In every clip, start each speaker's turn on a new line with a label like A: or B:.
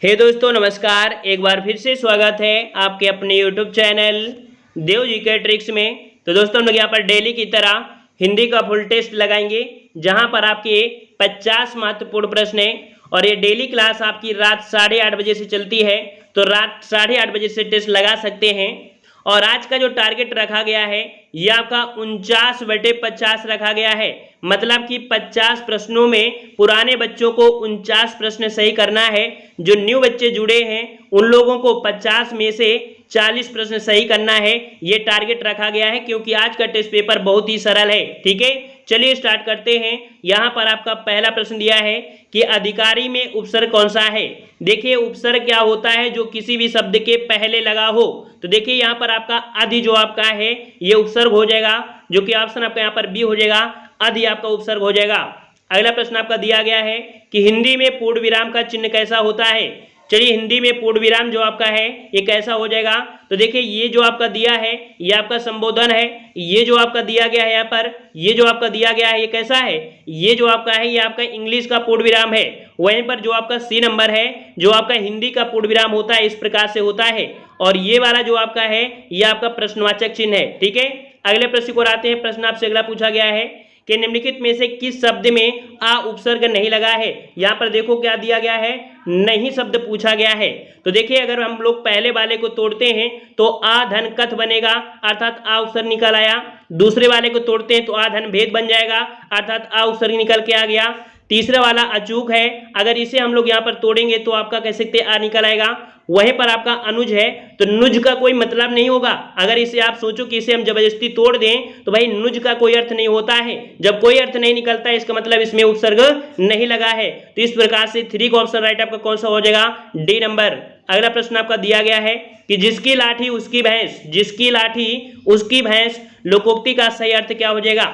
A: हे दोस्तों नमस्कार। एक बार फिर से स्वागत है आपके अपने यूट्यूब चैनल देव जी के ट्रिक्स में। तो दोस्तों हम लोग यहाँ पर डेली की तरह हिंदी का फुल टेस्ट लगाएंगे, जहाँ पर आपके 50 महत्वपूर्ण प्रश्न हैं और ये डेली क्लास आपकी रात 8:30 बजे से चलती है। तो रात 8:30 बजे से टेस्ट लगा सकते हैं। और आज का जो टारगेट रखा गया है ये आपका 49/50 रखा गया है। मतलब कि 50 प्रश्नों में पुराने बच्चों को 49 प्रश्न सही करना है। जो न्यू बच्चे जुड़े हैं उन लोगों को 50 में से 40 प्रश्न सही करना है। ये टारगेट रखा गया है क्योंकि आज का टेस्ट पेपर बहुत ही सरल है। ठीक है, चलिए स्टार्ट करते हैं। यहाँ पर आपका पहला प्रश्न दिया है कि अधिकारी में उपसर्ग कौन सा है। देखिए उपसर्ग क्या होता है, जो किसी भी शब्द के पहले लगा हो। तो देखिए यहाँ पर आपका अधि जो आपका है ये उपसर्ग हो जाएगा, जो कि ऑप्शन आपका यहाँ पर बी हो जाएगा। अधि आपका उपसर्ग हो जाएगा। अगला प्रश्न आपका दिया गया है कि हिंदी में पूर्ण विराम का चिन्ह कैसा होता है। चलिए हिंदी में पूर्ण विराम जो आपका है ये कैसा हो जाएगा। तो देखिए ये जो आपका दिया है ये आपका संबोधन है। ये जो आपका दिया गया है यहाँ पर, ये जो आपका दिया गया है ये कैसा है, ये जो आपका है ये आपका इंग्लिश का पूर्ण विराम है। वहीं पर जो आपका सी नंबर है जो आपका हिंदी का पूर्ण विराम होता है इस प्रकार से होता है। और ये वाला जो आपका है ये आपका प्रश्नवाचक चिन्ह है। ठीक है, अगले प्रश्न को आते हैं। प्रश्न आपसे अगला पूछा गया है कि निम्नलिखित में से किस शब्द में आ उपसर्ग नहीं लगा है। यहाँ पर देखो क्या दिया गया है, नहीं शब्द पूछा गया है। तो देखिए अगर हम लोग पहले वाले को तोड़ते हैं तो आ धन कथ बनेगा, अर्थात आ उपसर्ग निकल आया। दूसरे वाले को तोड़ते हैं तो आ धन भेद बन जाएगा, अर्थात आ उपसर्ग निकल के आ गया। तीसरा वाला अचूक है, अगर इसे हम लोग यहाँ पर तोड़ेंगे तो आपका कह सकते हैं आ निकल आएगा। वहीं पर आपका अनुज है तो नुज का कोई मतलब नहीं होगा। अगर इसे आप सोचो कि इसे हम जबरदस्ती तोड़ दें तो भाई नुज का कोई अर्थ नहीं होता है। जब कोई अर्थ नहीं निकलता है इसका मतलब इसमें उपसर्ग नहीं लगा है। तो इस प्रकार से 3 का ऑप्शन राइट आपका कौन सा हो जाएगा, डी नंबर। अगला प्रश्न आपका दिया गया है कि जिसकी लाठी उसकी भैंस, जिसकी लाठी उसकी भैंस लोकोक्ति का सही अर्थ क्या हो जाएगा।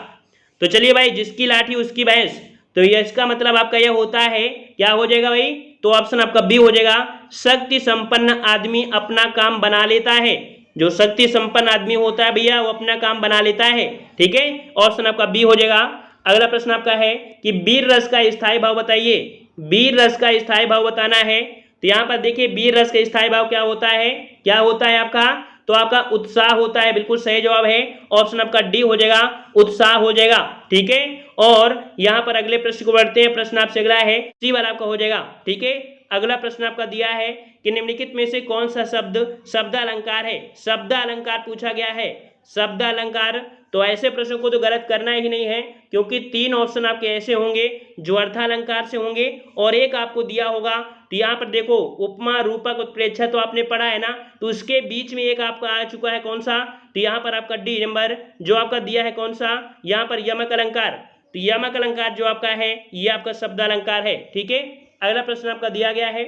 A: तो चलिए भाई जिसकी लाठी उसकी भैंस, तो ये इसका मतलब आपका यह होता है क्या हो जाएगा भाई, तो ऑप्शन आपका बी हो जाएगा। शक्ति संपन्न आदमी अपना काम बना लेता है। जो शक्ति संपन्न आदमी होता है भैया वो अपना काम बना लेता है। ठीक है, ऑप्शन आपका बी हो जाएगा। अगला प्रश्न आपका है कि वीर रस का स्थायी भाव बताइए। वीर रस का स्थायी भाव बताना है। तो यहाँ पर देखिए वीर रस का स्थायी भाव क्या होता है, क्या होता है आपका, तो आपका उत्साह होता है। बिल्कुल सही जवाब है, ऑप्शन आपका डी हो जाएगा, उत्साह हो जाएगा। ठीक है, और यहाँ पर अगले प्रश्न को बढ़ते हैं। प्रश्न आपसे अगला है सी वाला आपका हो जाएगा। ठीक है, अगला प्रश्न आपका दिया है कि निम्नलिखित में से कौन सा शब्द शब्द अलंकार है। शब्द अलंकार पूछा गया है, शब्द अलंकार। तो ऐसे प्रश्नों को तो गलत करना ही नहीं है, क्योंकि 3 ऑप्शन आपके ऐसे होंगे जो अर्थालंकार से होंगे और एक आपको दिया होगा। तो यहाँ पर देखो उपमा रूपक उत्प्रेक्षा तो आपने पढ़ा है ना, तो उसके बीच में एक आपका आ चुका है कौन सा, तो यहाँ पर आपका डी नंबर जो आपका दिया है कौन सा, यहाँ पर यमक अलंकार। तो यमक अलंकार जो आपका है ये आपका शब्द अलंकार है। ठीक है, अगला प्रश्न आपका दिया गया है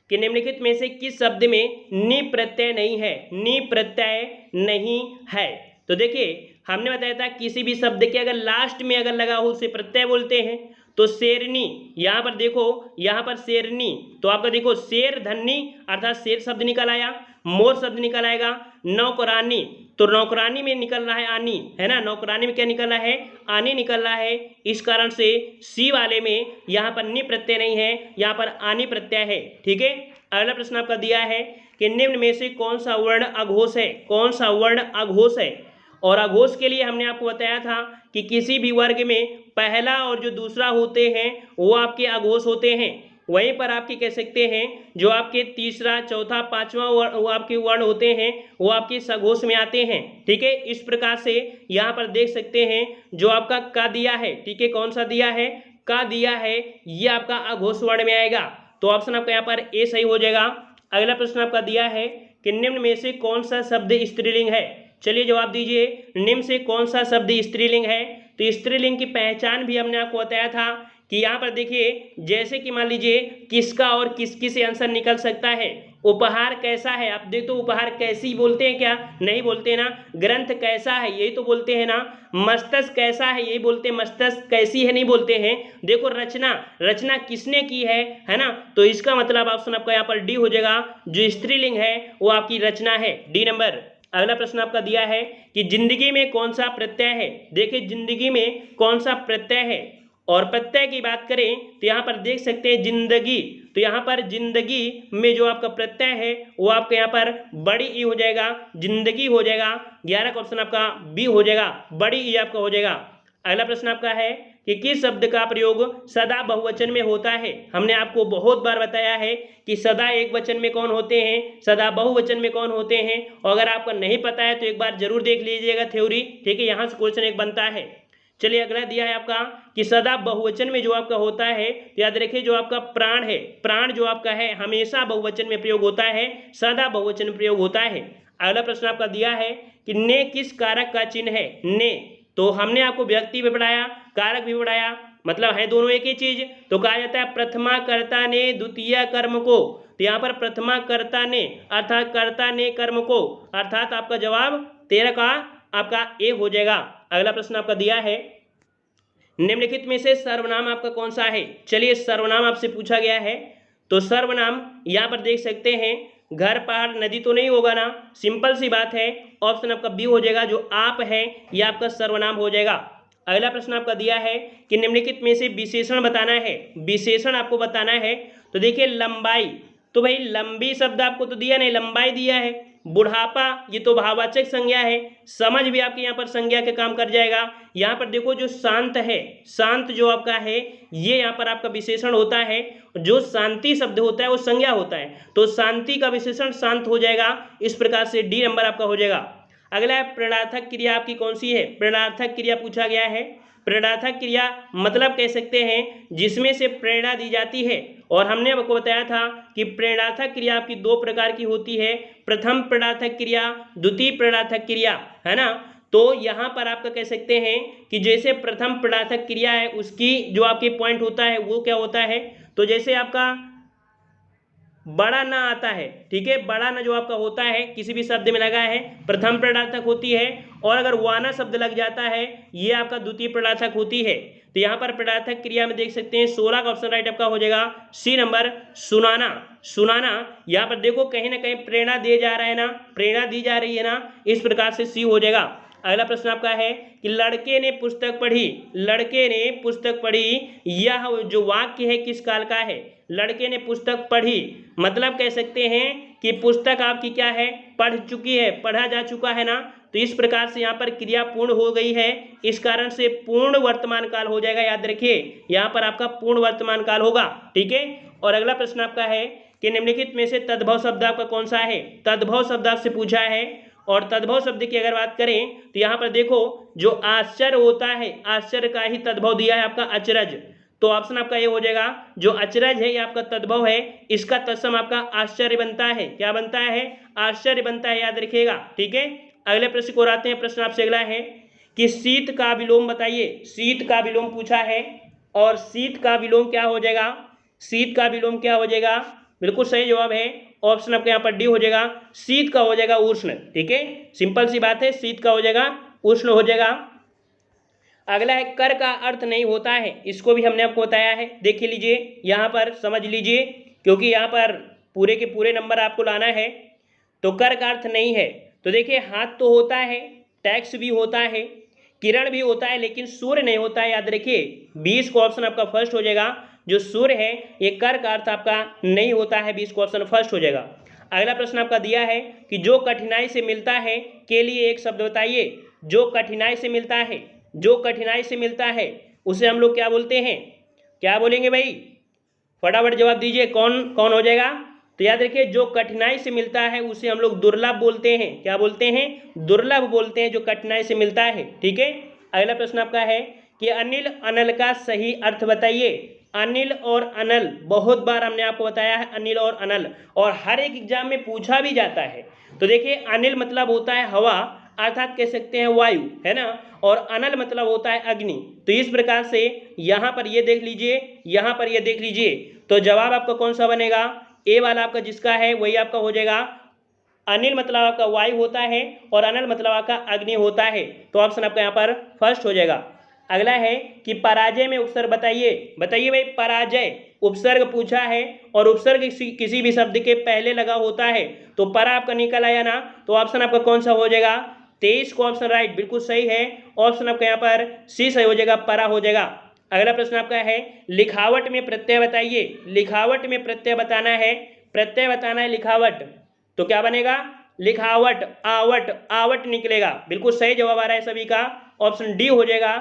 A: कि निम्नलिखित में से किस शब्द में नि प्रत्यय नहीं है। नि प्रत्यय नहीं है। तो देखिए हमने बताया था किसी भी शब्द के अगर लास्ट में अगर लगा हो उसे प्रत्यय बोलते हैं। तो शेरनी, यहाँ पर देखो यहाँ पर शेरनी, तो आपका देखो शेर धन्नी अर्थात शेर शब्द निकल आया, मोर शब्द निकल आएगा। नौकरानी, तो नौकरानी में निकल रहा है आनी, है ना, नौकरानी में क्या निकल रहा है, आनी निकल रहा है। इस कारण से सी वाले में यहाँ पर नि प्रत्यय नहीं है, यहाँ पर आनी प्रत्यय है। ठीक है, अगला प्रश्न आपका दिया है कि निम्न में से कौन सा वर्ण अघोष है। कौन सा वर्ण अघोष है। और अघोष के लिए हमने आपको बताया था कि किसी भी वर्ग में पहला और जो दूसरा होते हैं वो आपके अघोष होते हैं। वहीं पर आपके कह सकते हैं जो आपके तीसरा चौथा पांचवा वो आपके वर्ण होते हैं वो आपके सघोष में आते हैं। ठीक है, इस प्रकार से यहाँ पर देख सकते हैं जो आपका का दिया है। ठीक है, कौन सा दिया है, का दिया है, ये आपका अघोष वर्ण में आएगा। तो ऑप्शन आपका यहाँ पर ए सही हो जाएगा। अगला प्रश्न आपका दिया है कि निम्न में से कौन सा शब्द स्त्रीलिंग है। चलिए जवाब दीजिए, निम्न से कौन सा शब्द स्त्रीलिंग है। तो स्त्रीलिंग की पहचान भी हमने आपको बताया था कि यहाँ पर देखिए जैसे कि मान लीजिए किसका और किसकी से आंसर निकल सकता है। उपहार कैसा है, आप देख तो उपहार कैसी बोलते हैं क्या, नहीं बोलते ना। ग्रंथ कैसा है यही तो बोलते हैं ना। मस्तक कैसा है यही बोलते हैं, मस्तक कैसी है नहीं बोलते हैं। देखो रचना, रचना किसने की है ना। तो इसका मतलब ऑप्शन आपका यहाँ पर डी हो जाएगा, जो स्त्रीलिंग है वो आपकी रचना है, डी नंबर। अगला प्रश्न आपका दिया है कि जिंदगी में कौन सा प्रत्यय है। देखिए जिंदगी में कौन सा प्रत्यय है, और प्रत्यय की बात करें तो यहाँ पर देख सकते हैं जिंदगी, तो यहाँ पर जिंदगी में जो आपका प्रत्यय है वो आपके यहाँ पर बड़ी ई हो जाएगा, जिंदगी हो जाएगा। 11 का ऑप्शन आपका बी हो जाएगा, बड़ी ई आपका हो जाएगा। अगला प्रश्न आपका है कि किस शब्द का प्रयोग सदा बहुवचन में होता है। हमने आपको बहुत बार बताया है कि सदा एक वचन में कौन होते हैं, सदा बहुवचन में कौन होते हैं। और अगर आपको नहीं पता है तो एक बार जरूर देख लीजिएगा थ्योरी, ठीक है, यहाँ से क्वेश्चन एक बनता है। चलिए अगला दिया है आपका कि सदा बहुवचन में जो आपका होता है, तो याद रखिए जो आपका प्राण है, प्राण जो आपका है हमेशा बहुवचन में प्रयोग होता है, सदा बहुवचन में प्रयोग होता है। अगला प्रश्न आपका दिया है कि ने किस कारक का चिन्ह है। ने, तो हमने आपको व्यक्ति भी पढ़ाया, कारक भी पढ़ाया, मतलब है दोनों एक ही चीज। तो कहा जाता है प्रथमा कर्ता ने द्वितीय कर्म को, तो यहाँ पर प्रथमा कर्ता ने अर्थात कर्ता ने कर्म को, अर्थात आपका जवाब 13 का आपका ए हो जाएगा। अगला प्रश्न आपका दिया है निम्नलिखित में से सर्वनाम आपका कौन सा है। चलिए सर्वनाम आपसे पूछा गया है, तो सर्वनाम यहाँ पर देख सकते हैं, घर पहाड़ नदी तो नहीं होगा ना, सिंपल सी बात है, ऑप्शन आपका बी हो जाएगा, जो आप है ये आपका सर्वनाम हो जाएगा। अगला प्रश्न आपका दिया है कि निम्नलिखित में से विशेषण बताना है, विशेषण आपको बताना है। तो देखिए लंबाई, तो भाई लंबी शब्द आपको तो दिया नहीं, लंबाई दिया है। बुढ़ापा ये तो भाववाचक संज्ञा है, समझ भी आपके यहाँ पर संज्ञा के काम कर जाएगा। यहाँ पर देखो जो शांत है, शांत जो आपका है ये यहाँ पर आपका विशेषण होता है, जो शांति शब्द होता है वो संज्ञा होता है, तो शांति का विशेषण शांत हो जाएगा। इस प्रकार से डी नंबर आपका हो जाएगा। अगला है प्रेरणार्थक क्रिया आपकी कौन सी है। प्रेरणार्थक क्रिया पूछा गया है। प्रेरणार्थक क्रिया मतलब कह सकते हैं जिसमें से प्रेरणा दी जाती है, और हमने आपको बताया था कि प्रेरणार्थक क्रिया आपकी दो प्रकार की होती है, प्रथम प्रेरणार्थक क्रिया, द्वितीय प्रेरणार्थक क्रिया, है ना। तो यहाँ पर आपका कह सकते हैं कि जैसे प्रथम प्रेरणार्थक क्रिया है उसकी जो आपके पॉइंट होता है वो क्या होता है, तो जैसे आपका बड़ा ना आता है, ठीक है, बड़ा ना जो आपका होता है किसी भी शब्द में लगा है प्रथम प्रेरणार्थक होती है, और अगर वाना शब्द लग जाता है ये आपका द्वितीय प्रेरणार्थक होती है। तो यहाँ पर प्रेरणार्थक क्रिया में देख सकते हैं 16 का ऑप्शन राइट आपका हो जाएगा सी नंबर, सुनाना। सुनाना यहाँ पर देखो कहीं ना कहीं प्रेरणा दिए जा रहा है ना, प्रेरणा दी जा रही है ना, इस प्रकार से सी हो जाएगा। अगला प्रश्न आपका है कि लड़के ने पुस्तक पढ़ी, लड़के ने पुस्तक पढ़ी, यह जो वाक्य है किस काल का है। लड़के ने पुस्तक पढ़ी मतलब कह सकते हैं कि पुस्तक आपकी क्या है, पढ़ चुकी है, पढ़ा जा चुका है ना, तो इस प्रकार से यहाँ पर क्रिया पूर्ण हो गई है, इस कारण से पूर्ण वर्तमान काल हो जाएगा। याद रखिए यहाँ पर आपका पूर्ण वर्तमान काल होगा, ठीक है। और अगला प्रश्न आपका है कि निम्नलिखित में से तद्भव शब्द आपका कौन सा है। तद्भव शब्द आपसे पूछा है, और तद्भव शब्द की अगर बात करें तो यहाँ पर देखो जो आश्चर्य होता है, आश्चर्य का ही तद्भव दिया है आपका अचरज, तो ऑप्शन आपका ये हो जाएगा, जो अचरज है ये आपका तद्भव है, इसका तत्सम आपका आश्चर्य बनता है। क्या बनता है, आश्चर्य बनता है, याद रखिएगा, ठीक है। अगले प्रश्न को आते हैं। प्रश्न आपसे अगला है कि शीत का विलोम बताइए। शीत का विलोम पूछा है, और शीत का विलोम क्या हो जाएगा, शीत का विलोम क्या हो जाएगा, बिल्कुल सही जवाब है, ऑप्शन आपके यहाँ पर डी हो जाएगा, शीत का हो जाएगा उष्ण, ठीक है, सिंपल सी बात है, शीत का हो जाएगा उष्ण हो जाएगा। अगला है कर का अर्थ नहीं होता है, इसको भी हमने आपको बताया है, देख लीजिए यहाँ पर समझ लीजिए, क्योंकि यहाँ पर पूरे के पूरे नंबर आपको लाना है। तो कर का अर्थ नहीं है, तो देखिए हाथ तो होता है, टैक्स भी होता है, किरण भी होता है, लेकिन सूर्य नहीं होता है, याद रखिए 20 को ऑप्शन आपका फर्स्ट हो जाएगा। जो सूर्य है ये कर का अर्थ आपका नहीं होता है, 20 को ऑप्शन फर्स्ट हो जाएगा। अगला प्रश्न आपका दिया है कि जो कठिनाई से मिलता है के लिए एक शब्द बताइए। जो कठिनाई से मिलता है, जो कठिनाई से मिलता है उसे हम लोग क्या बोलते हैं, क्या बोलेंगे भाई, फटाफट जवाब दीजिए, कौन कौन हो जाएगा। तो याद रखिए जो कठिनाई से मिलता है उसे हम लोग दुर्लभ बोलते हैं। क्या बोलते हैं, दुर्लभ बोलते हैं जो कठिनाई से मिलता है, ठीक है। अगला प्रश्न आपका है कि अनिल अनल का सही अर्थ बताइए। अनिल और अनल बहुत बार हमने आपको बताया है, अनिल और अनल, और हर एक एग्जाम में पूछा भी जाता है। तो देखिए अनिल मतलब होता है हवा, अर्थात कह सकते हैं वायु, है ना, और अनल मतलब होता है अग्नि। तो इस प्रकार से यहाँ पर ये देख लीजिए, यहाँ पर ये देख लीजिए, तो जवाब आपका कौन सा बनेगा, ए वाला आपका जिसका है वही आपका हो जाएगा। अनिल मतलब आपका वायु होता है और अनल मतलब आपका अग्नि होता है, तो ऑप्शन आपका यहाँ पर फर्स्ट हो जाएगा। अगला है कि पराजय में उपसर्ग बताइए। बताइए भाई, पराजय उपसर्ग पूछा है, और उपसर्ग किसी भी शब्द के पहले लगा होता है, तो परा आपका निकल आया ना, तो ऑप्शन आपका कौन सा हो जाएगा, 23 को ऑप्शन राइट, बिल्कुल सही है, ऑप्शन आपका यहाँ पर सी सही हो जाएगा, परा हो जाएगा। अगला प्रश्न आपका है लिखावट में प्रत्यय बताइए। लिखावट में प्रत्यय बताना है, प्रत्यय बताना है लिखावट, तो क्या बनेगा? लिखावट, आवट, आवट निकलेगा। बिल्कुल सही जवाब आ रहा है सभी का, ऑप्शन डी हो जाएगा,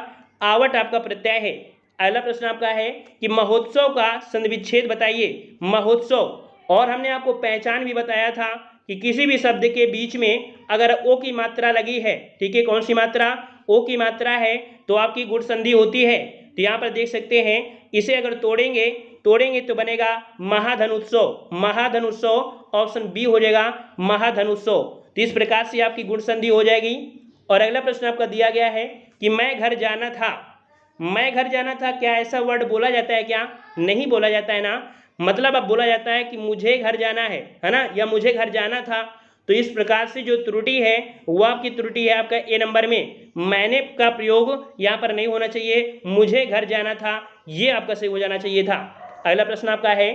A: आवट आपका प्रत्यय है। अगला प्रश्न आपका है कि महोत्सव का संधिविच्छेद बताइए। महोत्सव, और हमने आपको पहचान भी बताया था कि किसी भी शब्द के बीच में अगर ओ की मात्रा लगी है, ठीक है, कौन सी मात्रा? ओ की मात्रा है, तो आपकी गुण संधि होती है। तो यहाँ पर देख सकते हैं, इसे अगर तोड़ेंगे तो बनेगा महाधनुत्सव। महाधनुत्सव ऑप्शन बी हो जाएगा, महाधनुत्सव। तो इस प्रकार से आपकी गुण संधि हो जाएगी। और अगला प्रश्न आपका दिया गया है कि मैं घर जाना था। मैं घर जाना था, क्या ऐसा वर्ड बोला जाता है क्या? नहीं बोला जाता है ना। मतलब अब बोला जाता है कि मुझे घर जाना है ना, या मुझे घर जाना था। तो इस प्रकार से जो त्रुटि है वो आपकी त्रुटि है आपका ए नंबर में, मैंने का प्रयोग यहाँ पर नहीं होना चाहिए, मुझे घर जाना था, ये आपका सही हो जाना चाहिए था। अगला प्रश्न आपका है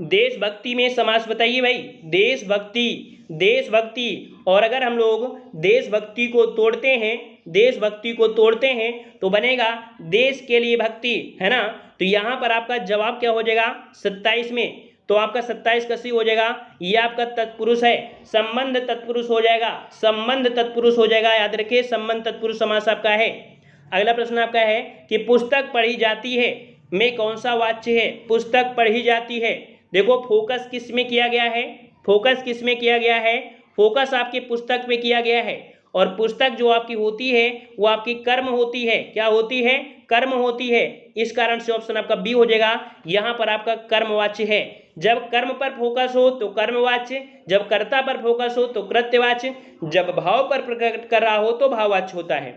A: देशभक्ति में समास बताइए भाई। देशभक्ति, देशभक्ति, और अगर हम लोग देशभक्ति को तोड़ते हैं, देशभक्ति को तोड़ते हैं तो बनेगा देश के लिए भक्ति, है ना। तो यहाँ पर आपका जवाब क्या हो जाएगा 27 में? तो आपका 27 का सी हो जाएगा, ये आपका तत्पुरुष है, संबंध तत्पुरुष हो जाएगा, संबंध तत्पुरुष हो जाएगा, याद रखिए संबंध तत्पुरुष समास आपका है। अगला प्रश्न आपका है कि पुस्तक पढ़ी जाती है में कौन सा वाच्य है? पुस्तक पढ़ी जाती है, देखो फोकस किस में किया गया है? फोकस किस में किया गया है? फोकस आपकी पुस्तक पे किया गया है, और पुस्तक जो आपकी होती है वो आपकी कर्म होती है। क्या होती है? कर्म होती है। इस कारण से ऑप्शन आपका बी हो जाएगा, यहाँ पर आपका कर्मवाच्य है। जब कर्म पर फोकस हो तो कर्मवाच्य, जब कर्ता पर फोकस हो तो कृत्यवाच्य, जब भाव पर प्रकट कर रहा हो तो भाववाच्य होता है।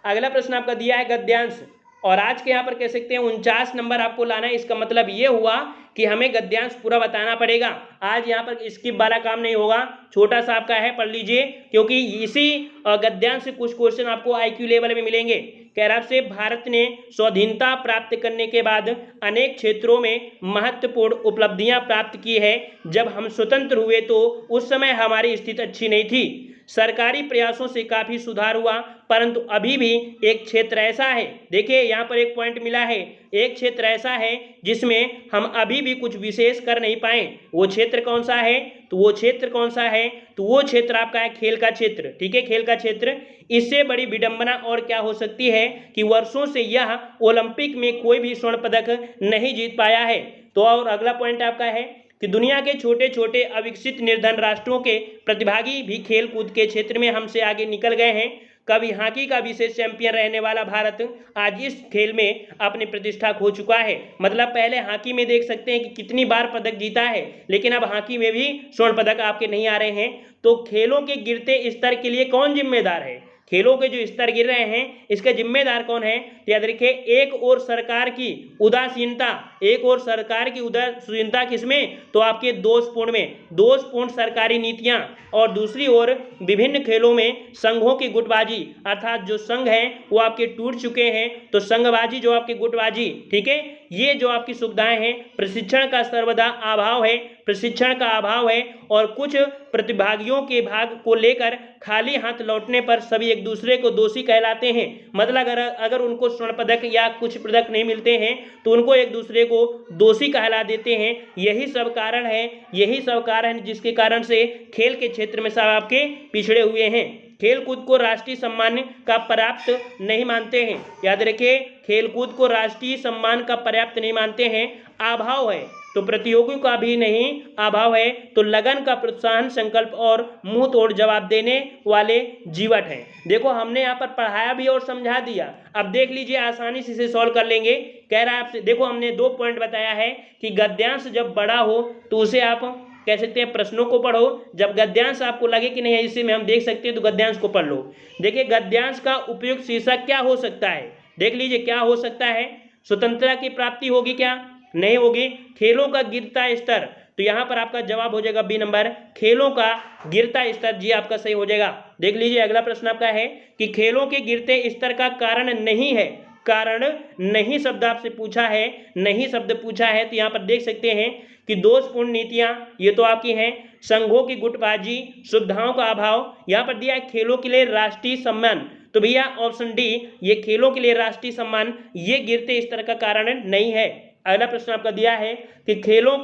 A: अगला प्रश्न आपका दिया है गद्यांश, और आज के यहाँ पर कह सकते हैं 49 नंबर आपको लाना है। इसका मतलब ये हुआ कि हमें गद्यांश पूरा बताना पड़ेगा। आज यहाँ पर स्किप वाला काम नहीं होगा, छोटा सा आपका है, पढ़ लीजिए, क्योंकि इसी गद्यांश से कुछ क्वेश्चन आपको आईक्यू लेवल में मिलेंगे। कह रहा से भारत ने स्वाधीनता प्राप्त करने के बाद अनेक क्षेत्रों में महत्वपूर्ण उपलब्धियां प्राप्त की है। जब हम स्वतंत्र हुए तो उस समय हमारी स्थिति अच्छी नहीं थी, सरकारी प्रयासों से काफी सुधार हुआ, परंतु अभी भी एक क्षेत्र ऐसा है, देखिए यहाँ पर एक पॉइंट मिला है, एक क्षेत्र ऐसा है जिसमें हम अभी भी कुछ विशेष कर नहीं पाए। वो क्षेत्र कौन सा है? तो वो क्षेत्र कौन सा है? तो वो क्षेत्र आपका है खेल का क्षेत्र, ठीक है, खेल का क्षेत्र। इससे बड़ी विडंबना और क्या हो सकती है कि वर्षों से यह ओलंपिक में कोई भी स्वर्ण पदक नहीं जीत पाया है। तो और अगला पॉइंट आपका है कि दुनिया के छोटे छोटे अविकसित निर्धन राष्ट्रों के प्रतिभागी भी खेल कूद के क्षेत्र में हमसे आगे निकल गए हैं। कभी हॉकी का विशेष चैंपियन रहने वाला भारत आज इस खेल में अपनी प्रतिष्ठा खो चुका है। मतलब पहले हॉकी में देख सकते हैं कि कितनी बार पदक जीता है, लेकिन अब हॉकी में भी स्वर्ण पदक आपके नहीं आ रहे हैं। तो खेलों के गिरते स्तर के लिए कौन जिम्मेदार है? खेलों के जो स्तर गिर रहे हैं इसका जिम्मेदार कौन है? तो याद रखिए, एक और सरकार की उदासीनता, एक और सरकार की उदासीनता किसमें? तो आपके दोषपूर्ण में, दोषपूर्ण सरकारी नीतियां, और दूसरी ओर विभिन्न खेलों में संघों की गुटबाजी, अर्थात जो संघ हैं वो आपके टूट चुके हैं, तो संघबाजी जो आपकी गुटबाजी, ठीक है, ये जो आपकी सुविधाएं हैं, प्रशिक्षण का सर्वदा अभाव है, प्रशिक्षण का अभाव है, और कुछ प्रतिभागियों के भाग को लेकर खाली हाथ लौटने पर सभी एक दूसरे को दोषी कहलाते हैं। मतलब अगर उनको स्वर्ण पदक या कुछ पदक नहीं मिलते हैं तो उनको एक दूसरे को दोषी कहला देते हैं। यही सब कारण है, यही सब कारण जिसके कारण से खेल के क्षेत्र में सब आपके पिछड़े हुए हैं। खेलकूद को राष्ट्रीय सम्मान का पर्याप्त नहीं मानते हैं, याद रखिए, खेलकूद को राष्ट्रीय सम्मान का पर्याप्त नहीं मानते हैं। अभाव है तो प्रतियोगियों का भी नहीं अभाव है, तो लगन का प्रोत्साहन, संकल्प और मुंह तोड़ जवाब देने वाले जीवट हैं। देखो हमने यहाँ पर पढ़ाया भी और समझा दिया, अब देख लीजिए आसानी से इसे सॉल्व कर लेंगे। कह रहा है आपसे, देखो हमने 2 पॉइंट बताया है कि गद्यांश जब बड़ा हो तो उसे आप कह सकते हैं प्रश्नों को पढ़ो, जब गद्यांश आपको लगे कि नहीं इसी में हम देख सकते हैं तो गद्यांश को पढ़ लो। देखिए गद्यांश का उपयुक्त शीर्षक क्या हो सकता है, देख लीजिए क्या हो सकता है। स्वतंत्रता की प्राप्ति होगी क्या? नहीं होगी। खेलों का गिरता स्तर, तो यहाँ पर आपका जवाब हो जाएगा बी नंबर, खेलों का गिरता स्तर, जी आपका सही हो जाएगा। देख लीजिए अगला प्रश्न आपका है कि खेलों के गिरते स्तर का कारण नहीं है, कारण नहीं शब्द आपसे पूछा है, नहीं शब्द पूछा है, तो यहाँ पर देख सकते हैं कि दोषपूर्ण नीतियां, ये तो आपकी हैं, संघों की गुटबाजी, सुविधाओं का अभाव, यहाँ पर दिया है खेलों के लिए राष्ट्रीय सम्मान, तो भैया ऑप्शन डी ये खेलों के लिए राष्ट्रीय सम्मान ये गिरते स्तर का कारण नहीं है। अगला प्रश्न आपका दिया है कि खेलों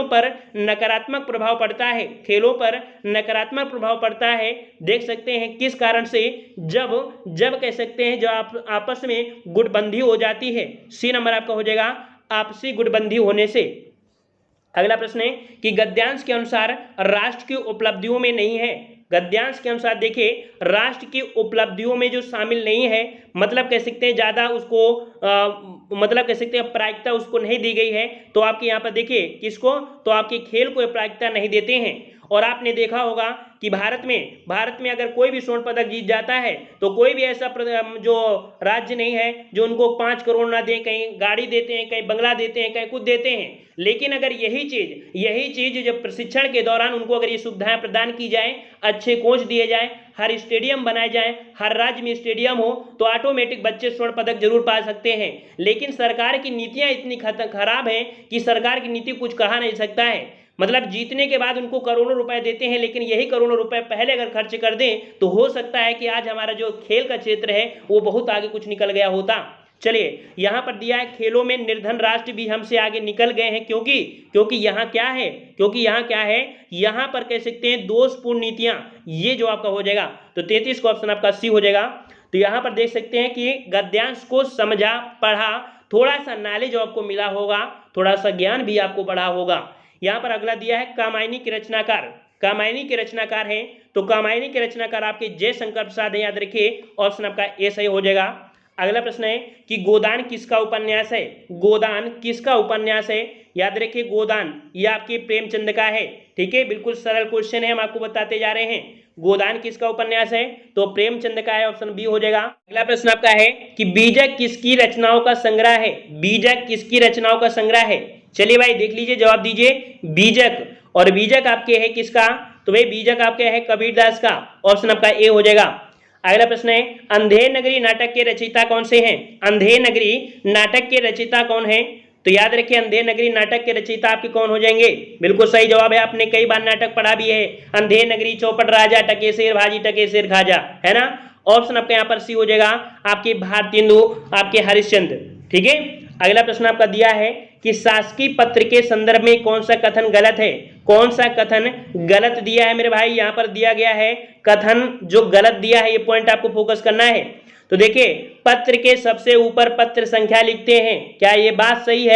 A: पर नकारात्मक प्रभाव पड़ता है, खेलों पर नकारात्मक प्रभाव पड़ता है, देख सकते हैं किस कारण से, जब कह सकते हैं जब आपस में गुटबंदी हो जाती है। सी नंबर आपका हो जाएगा आपसी गुटबंदी होने से। अगला प्रश्न है कि गद्यांश के अनुसार राष्ट्र की उपलब्धियों में नहीं है, गद्यांश के अनुसार देखिए राष्ट्र की उपलब्धियों में जो शामिल नहीं है, मतलब कह सकते हैं ज्यादा उसको मतलब कह सकते हैं प्रायिकता उसको नहीं दी गई है, तो आपके यहाँ पर देखिए किसको, तो आपके खेल को प्रायिकता नहीं देते हैं। और आपने देखा होगा कि भारत में अगर कोई भी स्वर्ण पदक जीत जाता है तो कोई भी ऐसा जो राज्य नहीं है जो उनको 5 करोड़ ना दें, कहीं गाड़ी देते हैं, कहीं बंगला देते हैं, कहीं कुछ देते हैं। लेकिन अगर यही चीज जब प्रशिक्षण के दौरान उनको अगर ये सुविधाएं प्रदान की जाए, अच्छे कोच दिए जाए, हर स्टेडियम बनाए जाए, हर राज्य में स्टेडियम हो, तो ऑटोमेटिक बच्चे स्वर्ण पदक जरूर पा सकते हैं। लेकिन सरकार की नीतियां इतनी खराब हैं कि सरकार की नीति कुछ कहा नहीं सकता है। मतलब जीतने के बाद उनको करोड़ों रुपए देते हैं, लेकिन यही करोड़ों रुपए पहले अगर खर्च कर दें तो हो सकता है कि आज हमारा जो खेल का क्षेत्र है वो बहुत आगे कुछ निकल गया होता। चलिए यहाँ पर दिया है खेलों में निर्धन राष्ट्र भी हमसे आगे निकल गए हैं, क्योंकि यहाँ क्या है, यहाँ पर कह सकते हैं दोषपूर्ण नीतियां, ये जो आपका हो जाएगा। तो 33 का ऑप्शन आपका सी हो जाएगा। तो यहाँ पर देख सकते हैं कि गद्यांश को समझा, पढ़ा, थोड़ा सा नॉलेज आपको मिला होगा, थोड़ा सा ज्ञान भी आपको बढ़ा होगा। यहाँ पर अगला दिया है कामायनी के रचनाकार हैं, तो कामायनी के रचनाकार आपके जयशंकर प्रसाद हैं, याद रखिए ऑप्शन आपका ए सही हो जाएगा। अगला प्रश्न है कि गोदान किसका उपन्यास है, याद रखिए गोदान ये आपके प्रेमचंद का है। ठीक है, बिल्कुल सरल क्वेश्चन है, हम आपको बताते जा रहे हैं। गोदान किसका उपन्यास है, तो प्रेमचंद का है, ऑप्शन बी हो जाएगा। अगला प्रश्न आपका है कि बीजक किसकी रचनाओं का संग्रह है, चलिए भाई देख लीजिए, जवाब दीजिए बीजक। और बीजक आपके है किसका, तो भाई बीजक आपके है कबीरदास का, ऑप्शन आपका ए हो जाएगा। अगला प्रश्न है अंधेर नगरी नाटक के रचयिता कौन से हैं, अंधेर नगरी नाटक के रचयिता कौन है, तो याद रखिए अंधेर नगरी नाटक के रचयिता आपके कौन हो जाएंगे, बिल्कुल सही जवाब है। आपने कई बार नाटक पढ़ा भी है, अंधेर नगरी, चौपट राजा, टके शेर भाजी, टके शेर खाजा, है ना। ऑप्शन आपका यहाँ पर सी हो जाएगा, आपके भारतेंदु, आपके हरिश्चंद्र। ठीक है, अगला प्रश्न आपका दिया है कि शासकीय पत्र के संदर्भ में कौन सा कथन गलत दिया है मेरे भाई। यहाँ पर दिया गया है कथन जो गलत दिया है, ये पॉइंट आपको फोकस करना है। तो देखिए पत्र के सबसे ऊपर पत्र संख्या लिखते हैं, क्या ये बात सही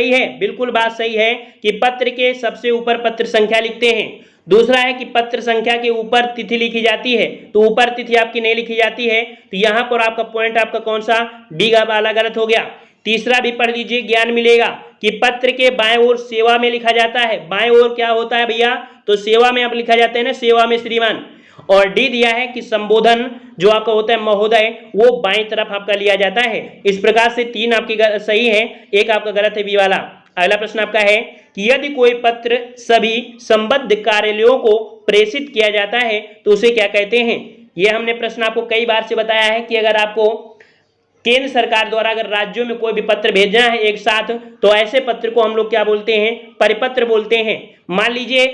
A: है, बिल्कुल बात सही है कि पत्र के सबसे ऊपर पत्र संख्या लिखते हैं। दूसरा है कि पत्र संख्या के ऊपर तिथि लिखी जाती है, तो ऊपर तिथि आपकी नहीं लिखी जाती है, तो यहाँ पर आपका पॉइंट आपका कौन सा, बी वाला गलत हो गया। तीसरा भी पढ़ लीजिए, ज्ञान मिलेगा कि पत्र के बाएं ओर सेवा में लिखा जाता है, बाएं ओर क्या होता है भैया, तो सेवा में आप लिखा जाता है ना, सेवा में श्रीमान। और डी दिया है कि संबोधन जो आपका होता है महोदय, वो बाएं तरफ आपका लिया जाता है। इस प्रकार से 3 आपकी सही है, एक आपका गलत है बी वाला। अगला प्रश्न आपका है कि यदि कोई पत्र सभी संबद्ध कार्यालयों को प्रेषित किया जाता है तो उसे क्या कहते हैं। ये हमने प्रश्न आपको कई बार से बताया है कि अगर आपको केंद्र सरकार द्वारा अगर राज्यों में कोई भी पत्र भेजना है एक साथ, तो ऐसे पत्र को हम लोग क्या बोलते हैं, परिपत्र बोलते हैं। मान लीजिए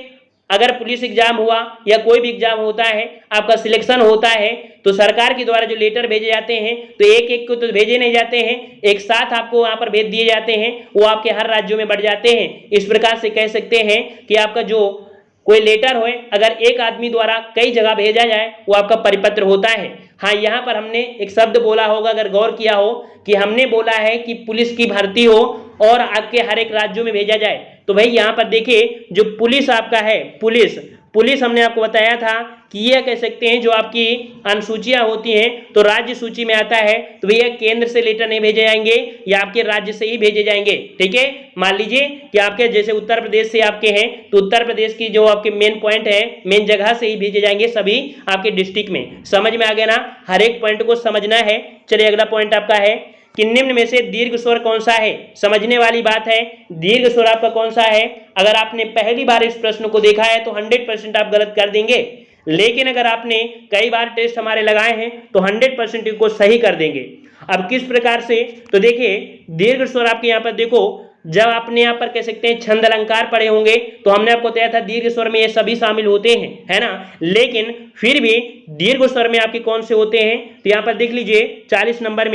A: अगर पुलिस एग्जाम हुआ या कोई भी एग्जाम होता है, आपका सिलेक्शन होता है, तो सरकार के द्वारा जो लेटर भेजे जाते हैं तो एक एक को तो भेजे नहीं जाते हैं, एक साथ आपको वहां पर भेज दिए जाते हैं, वो आपके हर राज्यों में बढ़ जाते हैं। इस प्रकार से कह सकते हैं कि आपका जो कोई लेटर हो अगर एक आदमी द्वारा कई जगह भेजा जाए वो आपका परिपत्र होता है। हाँ, यहाँ पर हमने एक शब्द बोला होगा, अगर गौर किया हो कि हमने बोला है कि पुलिस की भर्ती हो और आपके हर एक राज्यों में भेजा जाए, तो भाई यहाँ पर देखिए जो पुलिस आपका है, पुलिस हमने आपको बताया था कि ये कह सकते हैं जो आपकी अनुसूचियां होती हैं तो राज्य सूची में आता है, तो भैया केंद्र से लेटर नहीं भेजे जाएंगे, या आपके राज्य से ही भेजे जाएंगे। ठीक है, मान लीजिए कि आपके जैसे उत्तर प्रदेश से आपके हैं तो उत्तर प्रदेश की जो आपके मेन पॉइंट है, मेन जगह से ही भेजे जाएंगे सभी आपके डिस्ट्रिक्ट में। समझ में आ गया ना, हर एक पॉइंट को समझना है। चलिए अगला पॉइंट आपका है कि निम्न में से दीर्घ स्वर कौन सा है, समझने वाली बात है। दीर्घ स्वर आपका कौन सा है, अगर आपने पहली बार इस प्रश्न को देखा है तो 100% आप गलत कर देंगे, लेकिन अगर आपने कई बार टेस्ट हमारे लगाए हैं तो 100% को सही कर देंगे। अब किस प्रकार से, तो देखिए दीर्घ स्वर आपके यहाँ पर देखो जब आपने यहाँ पर कह सकते हैं छंद अलंकार पढ़े होंगे तो हमने आपको बताया था दीर्घ स्वर में ये सभी शामिल होते हैं, है ना। लेकिन फिर भी दीर्घ स्वर में आपके कौन से होते हैं, तो यहाँ पर देख लीजिए 40 नंबर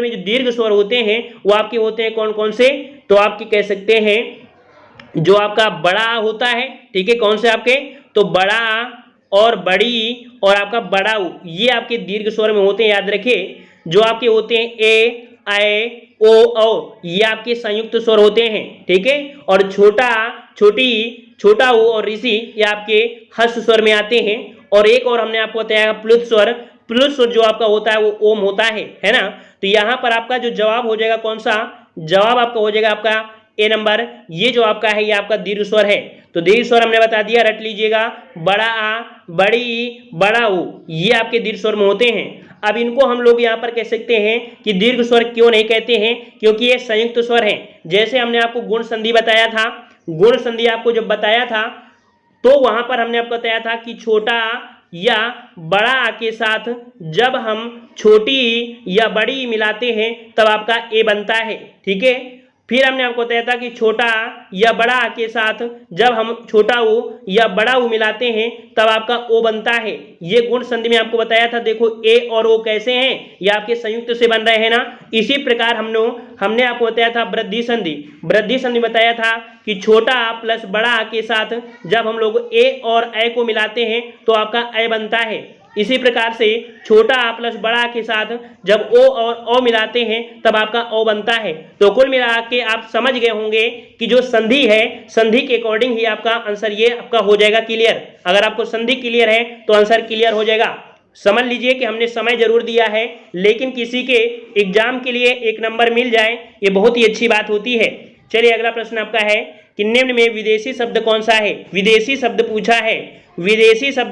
A: में जो दीर्घ स्वर होते हैं वो आपके होते हैं कौन कौन से, तो आपके कह सकते हैं जो आपका बड़ा होता है, ठीक है, कौन से आपके, तो बड़ा और बड़ी और आपका बड़ा उ, ये आपके दीर्घ स्वर में होते हैं, याद रखिए। जो आपके होते हैं ए ऐ ओ औ, ये आपके संयुक्त स्वर होते हैं, ठीक है। और छोटा छोटी छोटा उ और ऋषि ये आपके हर्ष स्वर में आते हैं। और एक और हमने आपको बताया प्लुत स्वर जो आपका होता है वो ओम होता है ना। तो यहाँ पर आपका जो जवाब हो जाएगा कौन सा, जवाब आपका हो जाएगा आपका ए नंबर, ये जो आपका है ये आपका दीर्घ स्वर है। तो दीर्घ स्वर हमने बता दिया, रट लीजिएगा, बड़ा आ, बड़ी ई, बड़ा उ, ये आपके दीर्घ स्वर में होते हैं। अब इनको हम लोग यहाँ पर कह सकते हैं कि दीर्घ स्वर क्यों नहीं कहते हैं, क्योंकि ये संयुक्त स्वर है। जैसे हमने आपको गुण संधि बताया था, गुण संधि आपको जब बताया था तो वहां पर हमने आपको बताया था कि छोटा या बड़ा आ के साथ जब हम छोटी या बड़ी मिलाते हैं तब आपका ए बनता है, ठीक है। फिर हमने आपको बताया था कि छोटा या बड़ा आ के साथ जब हम छोटा उ या बड़ा उ मिलाते हैं तब आपका ओ बनता है। ये गुण संधि में आपको बताया था, देखो ए और ओ कैसे हैं, ये आपके संयुक्त से बन रहे हैं ना। इसी प्रकार हमने आपको बताया था वृद्धि संधि बताया था कि छोटा आ प्लस बड़ा आ के साथ जब हम लोग ए और ऐ को मिलाते हैं तो आपका ऐ बनता है। इसी प्रकार से छोटा आ प्लस बड़ा के साथ जब ओ और ओ मिलाते हैं तब आपका ओ बनता है। तो कुल मिला के आप समझ गए होंगे कि जो संधि है, संधि के अकॉर्डिंग ही आपका आंसर ये आपका हो जाएगा क्लियर। अगर आपको संधि क्लियर है तो आंसर क्लियर हो जाएगा। समझ लीजिए कि हमने समय जरूर दिया है, लेकिन किसी के एग्जाम के लिए 1 नंबर मिल जाए ये बहुत ही अच्छी बात होती है। चलिए अगला प्रश्न आपका है कि निम्न में विदेशी शब्द कौन सा है। विदेशी शब्द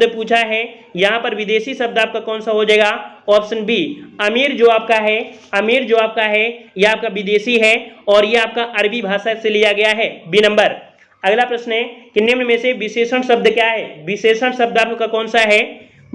A: पूछा है, यहाँ पर विदेशी शब्द आपका कौन सा हो जाएगा, ऑप्शन बी, अमीर जो आपका है यह आपका विदेशी है और यह आपका अरबी भाषा से लिया गया है, बी नंबर। अगला प्रश्न है कि निम्न में से विशेषण शब्द क्या है। विशेषण शब्द आपका कौन सा है,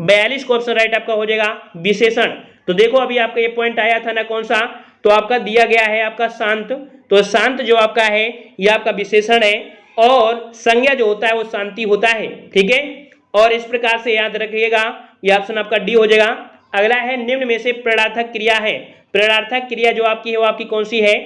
A: 42 का ऑप्शन राइट आपका हो जाएगा विशेषण। तो देखो अभी आपका ये पॉइंट आया था ना, कौन सा, तो आपका दिया गया है आपका शांत। तो शांत जो आपका है यह आपका विशेषण है और संज्ञा जो होता है वो शांति होता है, ठीक है। और इस प्रकार से याद रखिएगा, यह ऑप्शन आपका डी हो जाएगा। अगला है निम्न में से प्रेरणार्थक क्रिया है। प्रेरणार्थक क्रिया जो आपकी है वो आपकी कौन सी है,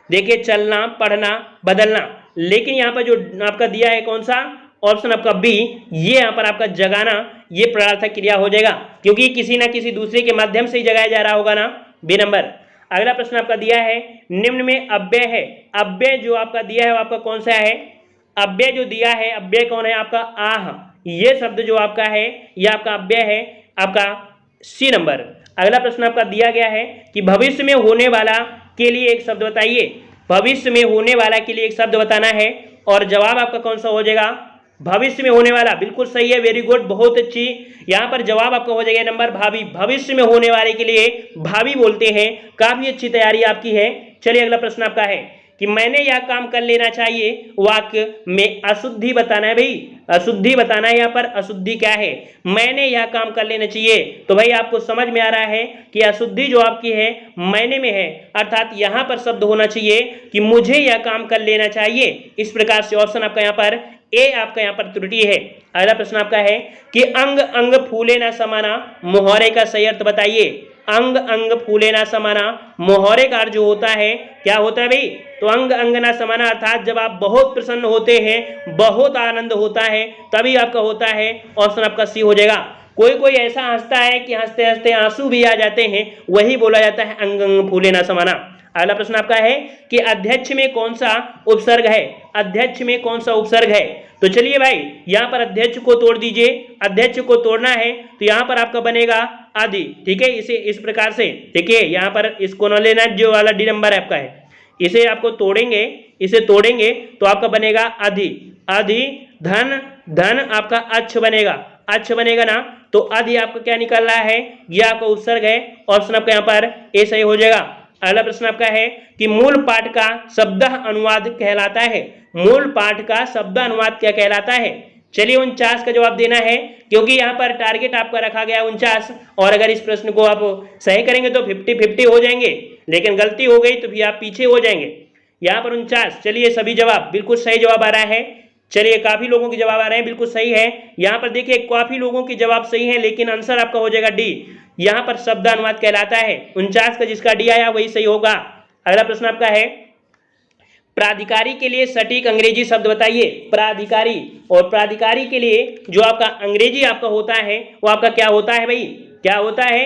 A: देखिए चलना, पढ़ना, बदलना। लेकिन यहाँ पर जो आपका दिया है कौन सा, ऑप्शन आपका बी, ये यहाँ पर आपका जगाना, ये प्रेरणार्थक क्रिया हो जाएगा, क्योंकि किसी ना किसी दूसरे के माध्यम से ही जगाया जा रहा होगा ना, बी नंबर। अगला प्रश्न आपका दिया है निम्न में अव्यय है। अव्यय जो आपका दिया है वो आपका कौन सा है, अव्यय जो दिया है, अव्यय कौन है आपका, आह, ये शब्द जो आपका है ये आपका अव्यय है, आपका सी नंबर। अगला प्रश्न आपका दिया गया है कि भविष्य में होने वाला के लिए एक शब्द बताइए। भविष्य में होने वाला के लिए एक शब्द बताना है और जवाब आपका कौन सा हो जाएगा, भविष्य में होने वाला, बिल्कुल सही है, वेरी गुड, बहुत अच्छी। यहाँ पर जवाब आपका हो जाएगा नंबर भावी। भविष्य में होने वाले के लिए भावी बोलते हैं, काफी अच्छी तैयारी आपकी है। चलिए अगला प्रश्न आपका है कि मैंने यह काम कर लेना चाहिए, वाक्य में अशुद्धि बताना है भाई, अशुद्धि बताना है। यहाँ पर अशुद्धि क्या है, मैंने यह काम कर लेना चाहिए, तो भाई आपको समझ में आ रहा है कि अशुद्धि जो आपकी है मैंने में है, अर्थात यहाँ पर शब्द होना चाहिए कि मुझे यह काम कर लेना चाहिए। इस प्रकार से ऑप्शन आपका यहाँ पर ए आपका यहाँ पर त्रुटि है। अगला प्रश्न आपका है कि अंग अंग फूले ना समाना, मुहावरे का सही अर्थ बताइए। अंग अंग फूले ना समाना, मुहावरे का जो होता है क्या होता है भाई, तो अंग अंग ना समाना अर्थात जब आप बहुत प्रसन्न होते हैं, बहुत आनंद होता है, तभी आपका होता है, ऑप्शन आपका सी हो जाएगा। कोई ऐसा हंसता है कि हंसते हंसते आंसू भी आ जाते हैं, वही बोला जाता है अंग अंग फूले ना समाना। अगला प्रश्न आपका है कि अध्यक्ष में कौन सा उपसर्ग है, अध्यक्ष में कौन सा उपसर्ग है। तो चलिए भाई यहाँ पर अध्यक्ष को तोड़ दीजिए, अध्यक्ष को तोड़ना है तो यहाँ पर आपका बनेगा आदि, ठीक है। इसे इस प्रकार से देखिए, यहाँ पर इसको न लेना, जो वाला डी नंबर आपका है, इसे आपको तोड़ेंगे, इसे तोड़ेंगे तो आपका बनेगा आदि, आदि धन, धन आपका अच्छ बनेगा, अच्छ बनेगा ना, तो आदि आपका क्या निकल रहा है, यह आपका उपसर्ग है, ऑप्शन आपका यहाँ पर ए सही हो जाएगा। अगला प्रश्न आपका है कि मूल पाठ का शब्द अनुवाद कहलाता है। मूल पाठ का शब्द अनुवाद क्या कहलाता है। चलिए 49 का जवाब देना है, क्योंकि यहाँ पर टारगेट आपका रखा गया 49, और अगर इस प्रश्न को आप सही करेंगे तो 50-50 हो जाएंगे, लेकिन गलती हो गई तो फिर आप पीछे हो जाएंगे। यहाँ पर 49। चलिए सभी जवाब बिल्कुल सही जवाब आ रहा है। चलिए काफी लोगों के जवाब आ रहे हैं, बिल्कुल सही है। यहाँ पर देखिए काफी लोगों के जवाब सही है, लेकिन आंसर आपका हो जाएगा डी। यहाँ पर शब्द अनुवाद कहलाता है। 49 का जिसका डी आया वही सही होगा। अगला प्रश्न आपका है, प्राधिकारी के लिए सटीक अंग्रेजी शब्द बताइए। प्राधिकारी, और प्राधिकारी के लिए जो आपका अंग्रेजी आपका होता है वो आपका क्या होता है भाई, क्या होता है,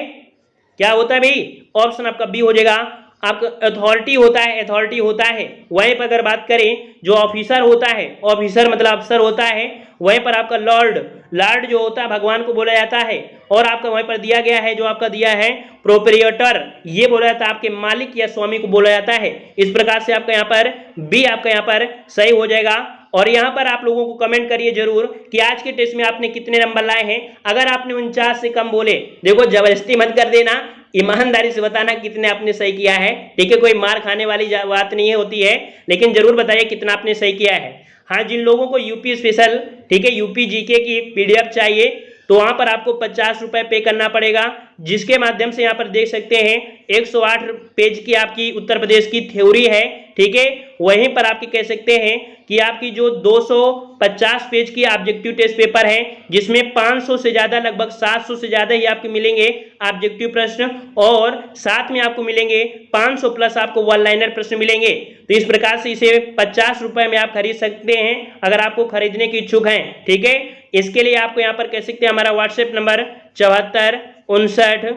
A: क्या होता है भाई? ऑप्शन आपका बी हो जाएगा, आपका अथॉरिटी होता है, अथॉरिटी होता है। वहीं पर अगर बात करें जो ऑफिसर होता है, ऑफिसर मतलब अफसर होता है, वहीं पर आपका लॉर्ड, लॉर्ड जो होता है भगवान को बोला जाता है। और आपका वहीं पर दिया गया है जो आपका दिया है प्रोप्रिएटर, ये बोला जाता है आपके मालिक या स्वामी को बोला जाता है। इस प्रकार से आपका यहाँ पर बी आपका यहाँ पर सही हो जाएगा। और यहाँ पर आप लोगों को कमेंट करिए जरूर कि आज के टेस्ट में आपने कितने नंबर लाए हैं। अगर आपने 49 से कम बोले, देखो जबरदस्ती मत कर देना, ईमानदारी से बताना कितने आपने सही किया है, ठीक है? कोई मार खाने वाली बात नहीं होती है, लेकिन जरूर बताइए कितना आपने सही किया है। हाँ, जिन लोगों को यूपी स्पेशल, ठीक है, यूपी जीके की पीडीएफ चाहिए तो वहां पर आपको 50 रुपए पे करना पड़ेगा, जिसके माध्यम से यहाँ पर देख सकते हैं 108 पेज की आपकी उत्तर प्रदेश की थ्योरी है, ठीक है? वहीं पर आपकी कह सकते हैं कि आपकी जो 250 पेज की ऑब्जेक्टिव टेस्ट पेपर है, जिसमें 500 से ज्यादा, लगभग 700 से ज्यादा ही आपके मिलेंगे ऑब्जेक्टिव प्रश्न, और साथ में आपको मिलेंगे 500 प्लस आपको वन लाइनर प्रश्न मिलेंगे। तो इस प्रकार से इसे 50 रुपए में आप खरीद सकते हैं अगर आपको खरीदने की इच्छुक हैं, ठीक है? इसके लिए आपको यहाँ पर कह सकते हैं हमारा व्हाट्सएप नंबर 74 59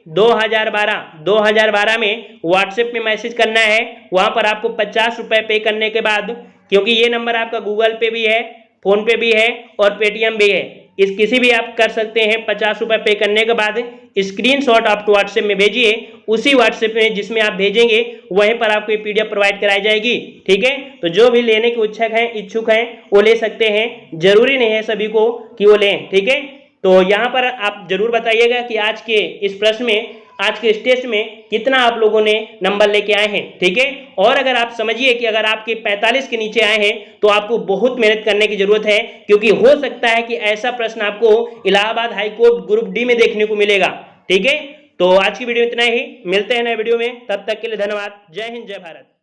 A: 94 2012 में व्हाट्सएप में मैसेज करना है। वहां पर आपको 50 रुपए पे करने के बाद, क्योंकि ये नंबर आपका गूगल पे भी है, फोन पे भी है और पेटीएम भी है, इस किसी भी आप कर सकते हैं। 50 रुपए पे करने के बाद स्क्रीनशॉट आप व्हाट्सएप में भेजिए, उसी व्हाट्सएप में जिसमें आप भेजेंगे वहीं पर आपको ये पीडीएफ प्रोवाइड कराई जाएगी, ठीक है? तो जो भी लेने के इच्छुक हैं वो ले सकते हैं, जरूरी नहीं है सभी को कि वो लें, ठीक है? तो यहाँ पर आप जरूर बताइएगा कि आज के इस प्रश्न में, आज के इस टेस्ट में कितना आप लोगों ने नंबर लेके आए हैं, ठीक है? और अगर आप समझिए कि अगर आपके 45 के नीचे आए हैं तो आपको बहुत मेहनत करने की जरूरत है, क्योंकि हो सकता है कि ऐसा प्रश्न आपको इलाहाबाद हाईकोर्ट ग्रुप डी में देखने को मिलेगा, ठीक है? तो आज की वीडियो इतना ही, मिलते हैं नए वीडियो में, तब तक के लिए धन्यवाद। जय हिंद, जय भारत।